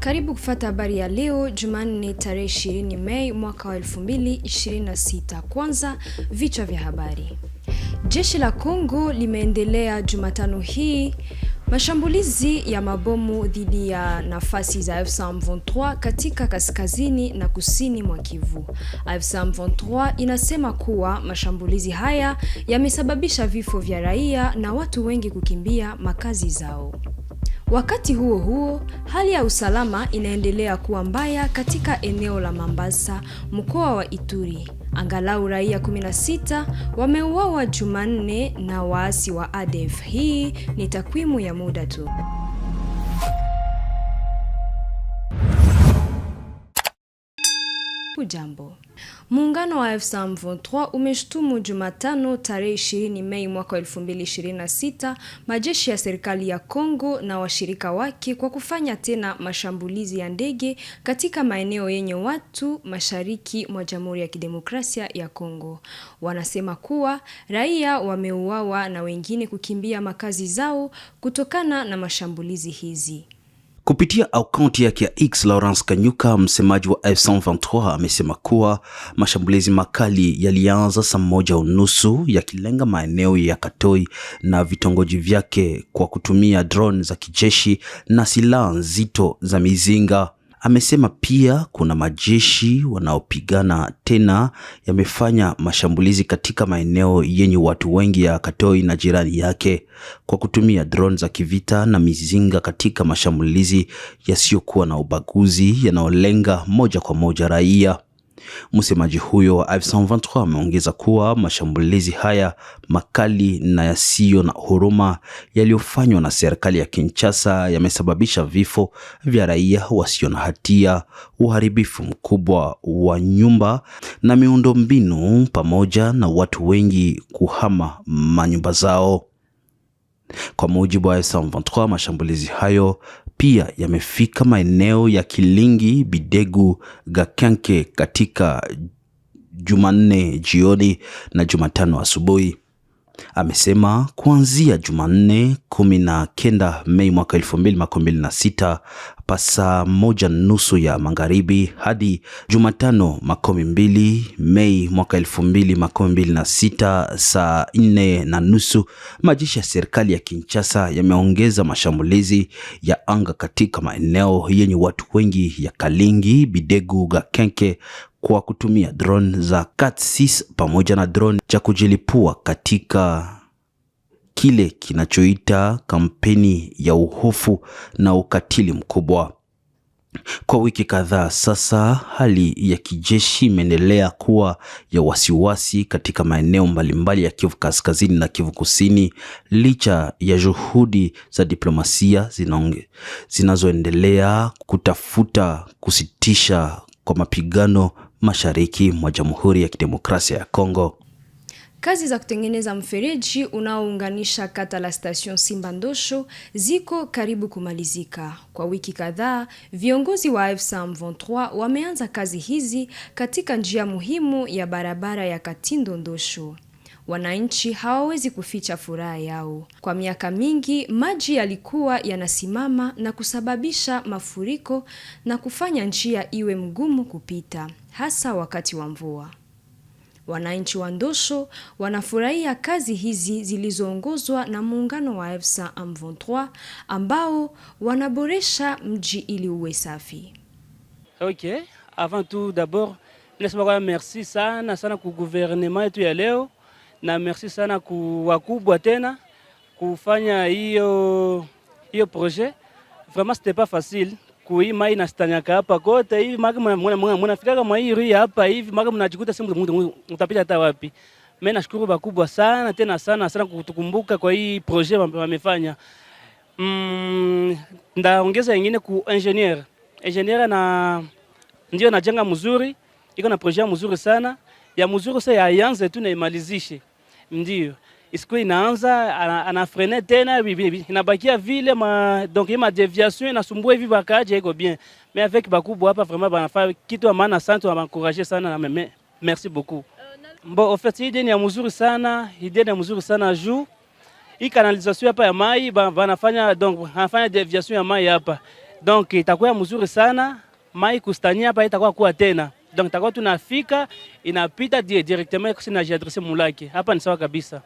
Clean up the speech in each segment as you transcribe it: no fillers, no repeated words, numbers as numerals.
Karibu kufata habari ya leo Jumanne tarehe 20 Mei mwaka wa 2026. Kwanza vichwa vya habari. Jeshi la Kongo limeendelea Jumatano hii mashambulizi ya mabomu dhidi ya nafasi za M23 katika kaskazini na kusini mwa Kivu. M23 inasema kuwa mashambulizi haya yamesababisha vifo vya raia na watu wengi kukimbia makazi zao. Wakati huo huo, hali ya usalama inaendelea kuwa mbaya katika eneo la Mambasa, mkoa wa Ituri. Angalau raia 16 wameuawa Jumanne na waasi wa ADF. Hii ni takwimu ya muda tu. Hujambo. Muungano wa M23 umeshtumu Jumatano tarehe 20 Mei mwaka 2026 majeshi ya serikali ya Kongo na washirika wake kwa kufanya tena mashambulizi ya ndege katika maeneo yenye watu mashariki mwa Jamhuri ya Kidemokrasia ya Kongo. Wanasema kuwa raia wameuawa na wengine kukimbia makazi zao kutokana na mashambulizi hizi. Kupitia akaunti yake ya X, Lawrence Kanyuka, msemaji wa M23, amesema kuwa mashambulizi makali yalianza saa 1:30 yakilenga maeneo ya Katoi na vitongoji vyake kwa kutumia drone za kijeshi na silaha nzito za mizinga. Amesema pia kuna majeshi wanaopigana tena yamefanya mashambulizi katika maeneo yenye watu wengi ya Katoi na jirani yake kwa kutumia drone za kivita na mizinga katika mashambulizi yasiyokuwa na ubaguzi yanayolenga moja kwa moja raia. Msemaji huyo wa M23 ameongeza kuwa mashambulizi haya makali na yasiyo na huruma yaliyofanywa na serikali ya Kinshasa yamesababisha vifo vya raia wasio na hatia, uharibifu mkubwa wa nyumba na miundombinu pamoja na watu wengi kuhama manyumba zao. Kwa mujibu wa M23, mashambulizi hayo pia yamefika maeneo ya Kilingi, Bidegu, Gakenke katika Jumanne jioni na Jumatano asubuhi. Amesema kuanzia Jumanne 19 Mei mwaka 2026 pasa 1:30 ya magharibi hadi Jumatano 20 Mei mwaka 2026 saa 4:30 majeshi ya serikali ya Kinshasa yameongeza mashambulizi ya anga katika maeneo yenye watu wengi ya Kalingi, Bidegu, Gakenke kwa kutumia drone za Cat6 pamoja na drone cha kujilipua katika kile kinachoita kampeni ya uhofu na ukatili mkubwa. Kwa wiki kadhaa sasa, hali ya kijeshi imeendelea kuwa ya wasiwasi katika maeneo mbalimbali ya Kivu Kaskazini na Kivu Kusini, licha ya juhudi za diplomasia zinazoendelea kutafuta kusitisha kwa mapigano mashariki mwa Jamhuri ya Kidemokrasia ya Kongo. Kazi za kutengeneza mfereji unaounganisha kata la station Simbandosho ziko karibu kumalizika. Kwa wiki kadhaa, viongozi wa M23 wameanza kazi hizi katika njia muhimu ya barabara ya Katindo-Ndosho. Wananchi hawawezi kuficha furaha yao. Kwa miaka mingi, maji yalikuwa yanasimama na kusababisha mafuriko na kufanya njia iwe mgumu kupita, hasa wakati wa mvua. Wananchi wa Ndosho wanafurahia kazi hizi zilizoongozwa na muungano wa M23 ambao wanaboresha mji ili uwe safi. Okay, avant tout d'abord, nasema merci sana kwa gouvernement yetu ya leo na merci sana kwa wakubwa tena kufanya hiyo projet. Vraiment c'était pas facile. Kui mai nastanyaka hapa kote hivi mnafika kama hii hapa hivi mnajikuta simu mtapita hata wapi. Mimi nashukuru bakubwa sana tena sana kutukumbuka kwa hii projet wamefanya. Ndaongeza nyingine ku engineer na ndio anajenga mzuri, iko na projet mzuri sana ya mzuri sasa yaanze tu na imalizishe. Ndio isiko inaanza anafrene tena inabakia vile donc ma déviation inasumbua hivi bakaje iko bien, mais avec bakubwa hapa vraiment banafanya kitu maana sana, waencourager sana na merci beaucoup. Bon en fait idée ni ya mzuri sana, juu hii canalisation hapa ya mai banafanya, donc anafanya déviation ya mai hapa Donc itakuwa mzuri sana, mai kustania hapa itakuwa kuwa tena. Donc itakuwa tunafika inapita directement kasi na jiadresse mulaki. Hapa ni sawa kabisa.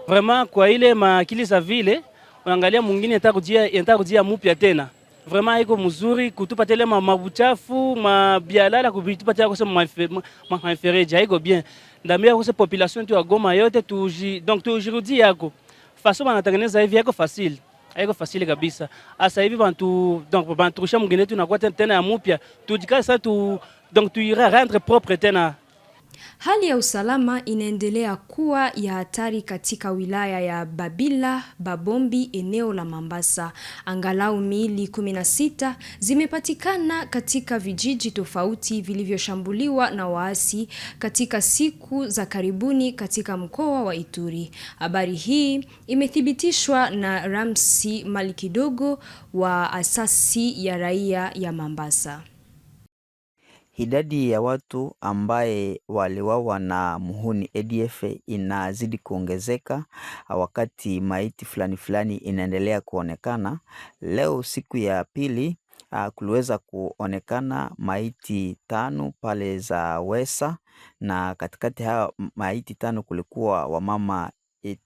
Vraiment kwa ile makili za vile unaangalia mwingine atakujia mpya tena. Vraiment iko mzuri kutupa tele mabuchafu, mabialala kutupa tele kwa mafereja iko bien. Ndambia kwa population tu ya Goma yote donc tujirudi yako. Façon wanatengeneza hivi yako facile. Haiko facile kabisa. Asa hivi donc turusha mwingine tu nakuwa tena ya mpya. Tujikaza sasa donc tuira rendre propre tena. Hali ya usalama inaendelea kuwa ya hatari katika wilaya ya Babila, Babombi, eneo la Mambasa. Angalau miili 16 zimepatikana katika vijiji tofauti vilivyoshambuliwa na waasi katika siku za karibuni katika mkoa wa Ituri. Habari hii imethibitishwa na Ramsi Malikidogo wa asasi ya raia ya Mambasa. Idadi ya watu ambaye waliwawa na muhuni ADF inazidi kuongezeka wakati maiti fulani inaendelea kuonekana. Leo siku ya pili kuliweza kuonekana maiti 5 pale za Wesa, na katikati haya maiti 5 kulikuwa wamama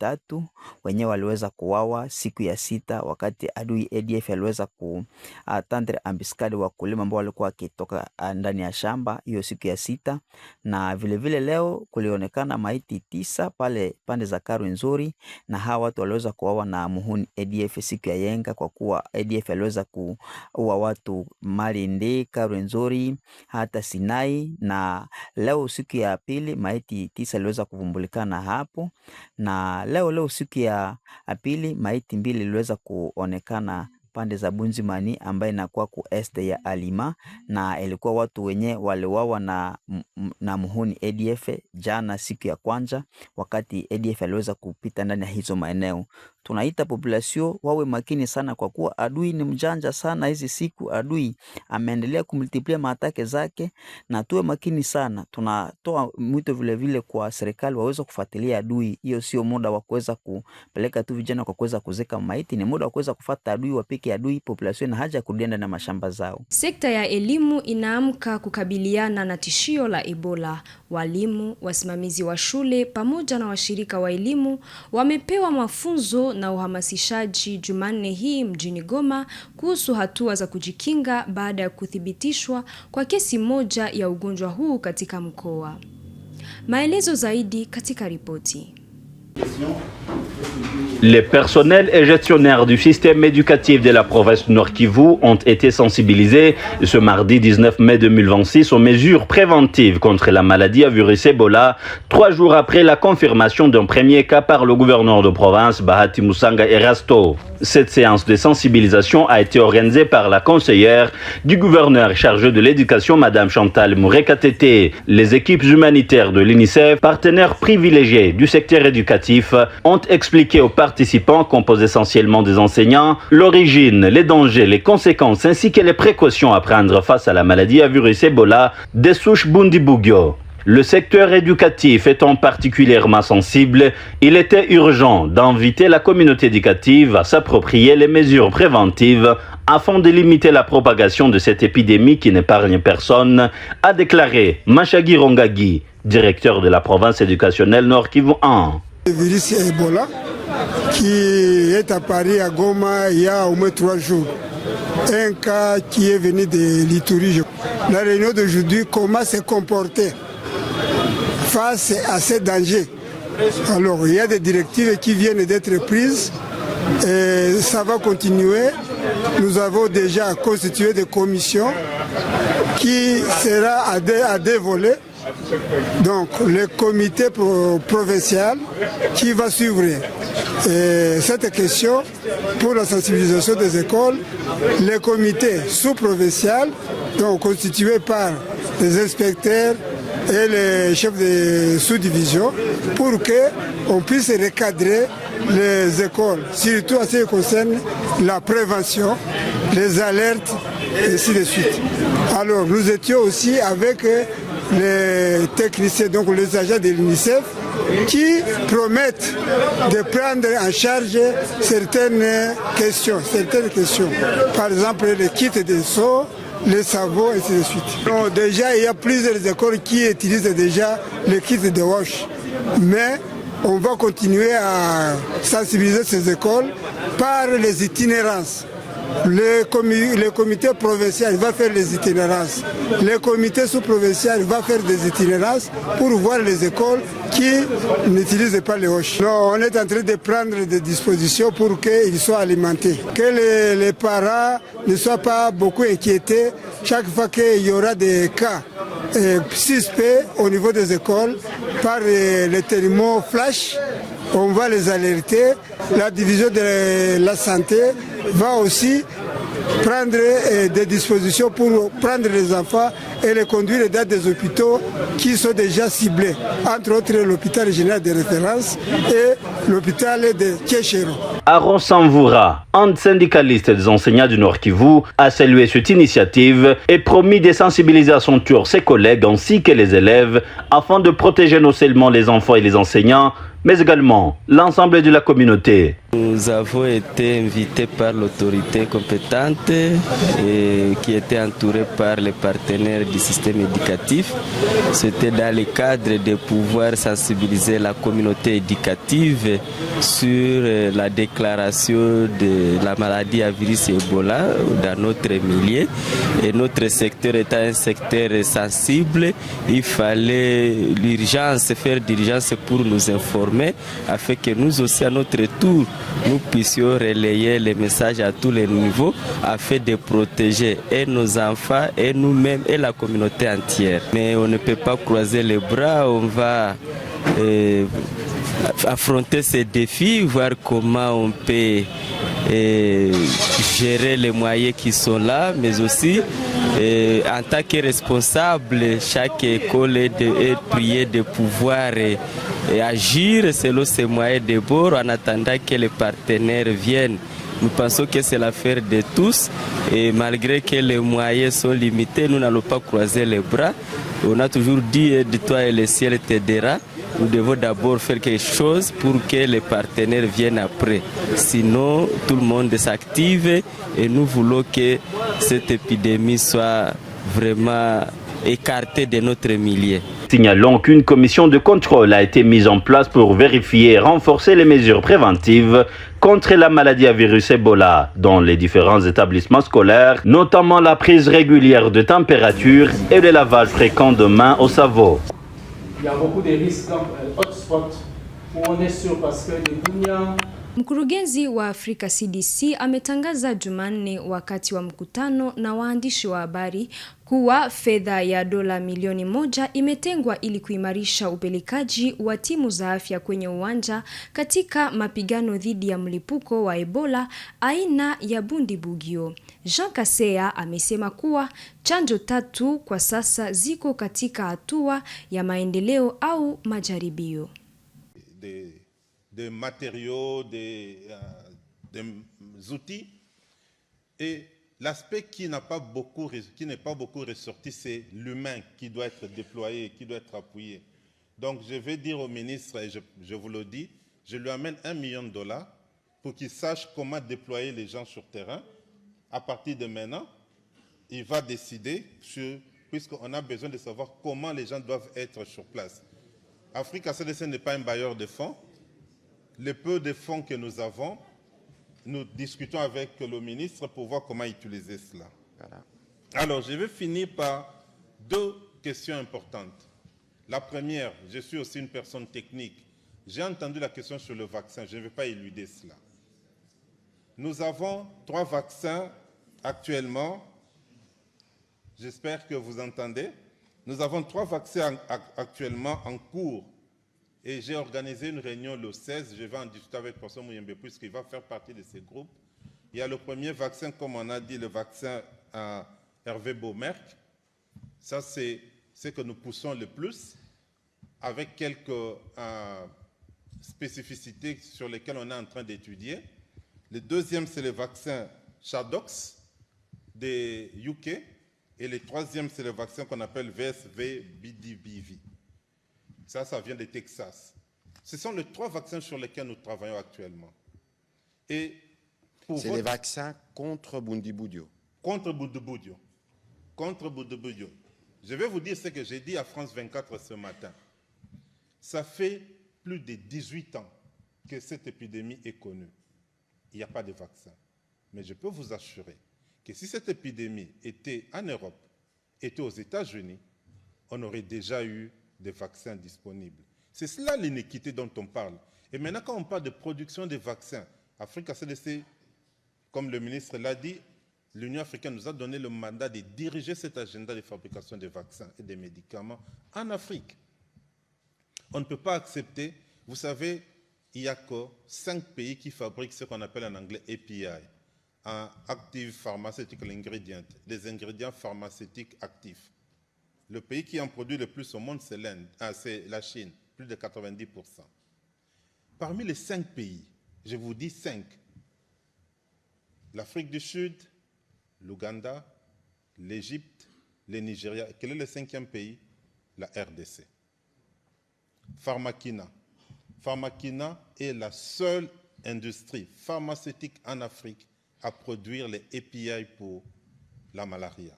3 wenyewe waliweza kuwawa siku ya 6 wakati adui ADF aliweza kutandre ambiskadi wakulima ambao walikuwa wakitoka ndani ya shamba hiyo siku ya 6. Na vile leo kulionekana maiti 9 pale pande za Karwenzori, na hawa watu waliweza kuwawa na muhuni ADF siku ya yenga, kwa kuwa ADF aliweza kuua watu Malindi, Karwenzori hata Sinai. Na leo siku ya pili maiti 9 aliweza kuvumbulikana hapo, na leo siku ya pili maiti 2 iliweza kuonekana pande za Bunzimani ambaye inakuwa ku este ya Alima, na ilikuwa watu wenye waliwawa na muhuni ADF jana siku ya kwanza wakati ADF aliweza kupita ndani ya hizo maeneo. Tunaita population wawe makini sana, kwa kuwa adui ni mjanja sana hizi siku. Adui ameendelea kumultiplia maatake zake, na tuwe makini sana. Tunatoa mwito vile kwa serikali waweze kufuatilia adui. Hiyo sio muda wa kuweza kupeleka tu vijana kwa kuweza kuzeka maiti, ni muda wa kuweza kufuata adui, wapike adui. Population na haja kurudia na mashamba zao. Sekta ya elimu inaamka kukabiliana na tishio la Ebola. Walimu, wasimamizi wa shule pamoja na washirika wa elimu wamepewa mafunzo na uhamasishaji Jumanne hii mjini Goma kuhusu hatua za kujikinga baada ya kuthibitishwa kwa kesi moja ya ugonjwa huu katika mkoa. Maelezo zaidi katika ripoti. Les personnels et gestionnaires du système éducatif de la province Nord Kivu ont été sensibilisés ce mardi 19 mai 2026 aux mesures préventives contre la maladie à virus Ebola, 3 jours après la confirmation d'un premier cas par le gouverneur de province Bahati Musanga Erasto. Cette séance de sensibilisation a été organisée par la conseillère du gouverneur chargée de l'éducation, Madame Chantal Mourekatete. Les équipes humanitaires de l'UNICEF, partenaires privilégiés du secteur éducatif, ont expliqué aux participants, composés essentiellement des enseignants, l'origine, les dangers, les conséquences ainsi que les précautions à prendre face à la maladie à virus Ebola des souches Bundibugyo. Le secteur éducatif étant particulièrement sensible, il était urgent d'inviter la communauté éducative à s'approprier les mesures préventives afin de limiter la propagation de cette épidémie qui n'épargne personne, a déclaré Machagi Rongagi, directeur de la province éducationnelle Nord Kivu 1. Le virus Ebola qui est apparu à Goma il y a au moins 3 jours. Un cas qui est venu de l'Ituri. La réunion d'aujourd'hui, comment se comporter face à ces dangers. Alors, il y a des directives qui viennent d'être prises et ça va continuer. Nous avons déjà constitué des commissions qui sera à deux volets. Donc, le comité provincial qui va suivre cette question pour la sensibilisation des écoles, le comité sous-provincial, donc constitué par les inspecteurs et les chefs de sous-division, pour qu'on puisse recadrer les écoles, surtout en ce qui concerne la prévention, les alertes, et ainsi de suite. Alors, nous étions aussi avec les techniciens, donc les agents de l'UNICEF, qui promettent de prendre en charge certaines questions. Par exemple, les kits de seaux, les sabots, et ainsi de suite. Donc, déjà, il y a plusieurs écoles qui utilisent déjà les kits de wash. Mais on va continuer à sensibiliser ces écoles par les itinérances. Le comité provincial va faire les itinérances. Le comité sous-provincial va faire des itinérances pour voir les écoles qui n'utilisent pas les hoches. Non, on est en train de prendre des dispositions pour qu'ils soient alimentés. Que les parents ne soient pas beaucoup inquiétés chaque fois qu'il y aura des cas suspects au niveau des écoles par les thermos flash. On va les alerter. La division de la santé va aussi prendre des dispositions pour prendre les enfants et les conduire dans des hôpitaux qui sont déjà ciblés, entre autres l'hôpital régional de référence et l'hôpital de Tchéchéro. Aaron Samvoura, un syndicaliste des enseignants du Nord Kivu, a salué cette initiative et promis de sensibiliser à son tour ses collègues ainsi que les élèves afin de protéger non seulement les enfants et les enseignants, mais également l'ensemble de la communauté. Nous avons été invités par l'autorité compétente et qui était entourée par les partenaires du système éducatif. C'était dans le cadre de pouvoir sensibiliser la communauté éducative sur la déclaration de la maladie à virus Ebola dans notre milieu. Et notre secteur étant un secteur sensible, il fallait faire d'urgence pour nous informer afin que nous aussi à notre tour nous puissions relayer les messages à tous les niveaux afin de protéger et nos enfants et nous-mêmes et la communauté entière. Mais on ne peut pas croiser les bras, on va affronter ces défis, voir comment on peut gérer les moyens qui sont là, mais aussi en tant que responsable, chaque école est priée de pouvoir et agir selon ses moyens de bord en attendant que les partenaires viennent. Nous pensons que c'est l'affaire de tous et malgré que les moyens sont limités, nous n'allons pas croiser les bras. On a toujours dit de toi et le ciel t'aidera. Nous devons d'abord faire quelque chose pour que les partenaires viennent après. Sinon, tout le monde s'active et nous voulons que cette épidémie soit vraiment écartée de notre milieu. Signalons qu'une commission de contrôle a été mise en place pour vérifier et renforcer les mesures préventives contre la maladie à virus Ebola dans les différents établissements scolaires, notamment la prise régulière de température et le lavage fréquent de mains au savon. Il y a beaucoup de risques dans hotspot où on est sûr parce que les Dunia. Mkurugenzi wa Afrika CDC ametangaza Jumanne wakati wa mkutano na waandishi wa habari kuwa fedha ya dola milioni 1 imetengwa ili kuimarisha upelekaji wa timu za afya kwenye uwanja katika mapigano dhidi ya mlipuko wa Ebola aina ya Bundibugyo. Jean Kaseya amesema kuwa chanjo 3 kwa sasa ziko katika hatua ya maendeleo au majaribio. Des matériaux, des outils. Et l'aspect qui n'est pas beaucoup ressorti, c'est l'humain qui doit être déployé, qui doit être appuyé. Donc je vais dire au ministre, et je vous le dis, je lui amène $1 million pour qu'il sache comment déployer les gens sur terrain. À partir de maintenant, il va décider, puisqu'on a besoin de savoir comment les gens doivent être sur place. Africa CDC n'est pas un bailleur de fonds. Le peu de fonds que nous avons, nous discutons avec le ministre pour voir comment utiliser cela. Voilà. Alors, je vais finir par 2 questions importantes. La première, je suis aussi une personne technique. J'ai entendu la question sur le vaccin, je ne vais pas éluder cela. Nous avons 3 vaccins actuellement. J'espère que vous entendez. Nous avons 3 vaccins actuellement en cours. Et j'ai organisé une réunion le 16, je vais en discuter avec le professeur Mouyembe puisqu'il va faire partie de ces groupes. Il y a le premier vaccin, comme on a dit, le vaccin à Hervé Beaumerc. Ça, c'est ce que nous poussons le plus, avec quelques spécificités sur lesquelles on est en train d'étudier. Le deuxième, c'est le vaccin Chadox des UK. Et le troisième, c'est le vaccin qu'on appelle VSV-BDBV. Ça vient de Texas. Ce sont les 3 vaccins sur lesquels nous travaillons actuellement. Et c'est les vaccins contre Bundibugyo. Contre Bundibugyo. Contre Bundibugyo. Je vais vous dire ce que j'ai dit à France 24 ce matin. Ça fait plus de 18 ans que cette épidémie est connue. Il n'y a pas de vaccin. Mais je peux vous assurer que si cette épidémie était en Europe, était aux États-Unis, on aurait déjà eu des vaccins disponibles. C'est cela l'iniquité dont on parle. Et maintenant, quand on parle de production de vaccins, Africa CDC, comme le ministre l'a dit, l'Union africaine nous a donné le mandat de diriger cet agenda de fabrication de vaccins et de médicaments en Afrique. On ne peut pas accepter, vous savez, il n'y a que 5 pays qui fabriquent ce qu'on appelle en anglais API, un Active Pharmaceutical Ingredient, des ingrédients pharmaceutiques actifs. Le pays qui en produit le plus au monde, c'est la Chine, plus de 90%. Parmi les 5 pays, je vous dis 5, l'Afrique du Sud, l'Ouganda, l'Égypte, le Nigeria. Quel est le 5e pays? La RDC. Pharmakina. Pharmakina est la seule industrie pharmaceutique en Afrique à produire les API pour la malaria.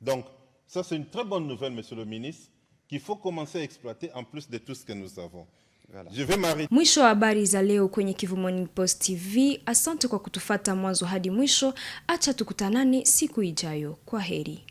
Donc, ça c'est une très bonne nouvelle, monsieur le ministre, qu'il faut commencer à exploiter en plus de tout ce que nous avons. Voilà. Je vais m'arrêter. Mwisho wa habari za leo kwenye Kivu Morning Post TV. Asante kwa kutufata mwanzo hadi mwisho. Acha tukutanane siku ijayo. Kwa heri.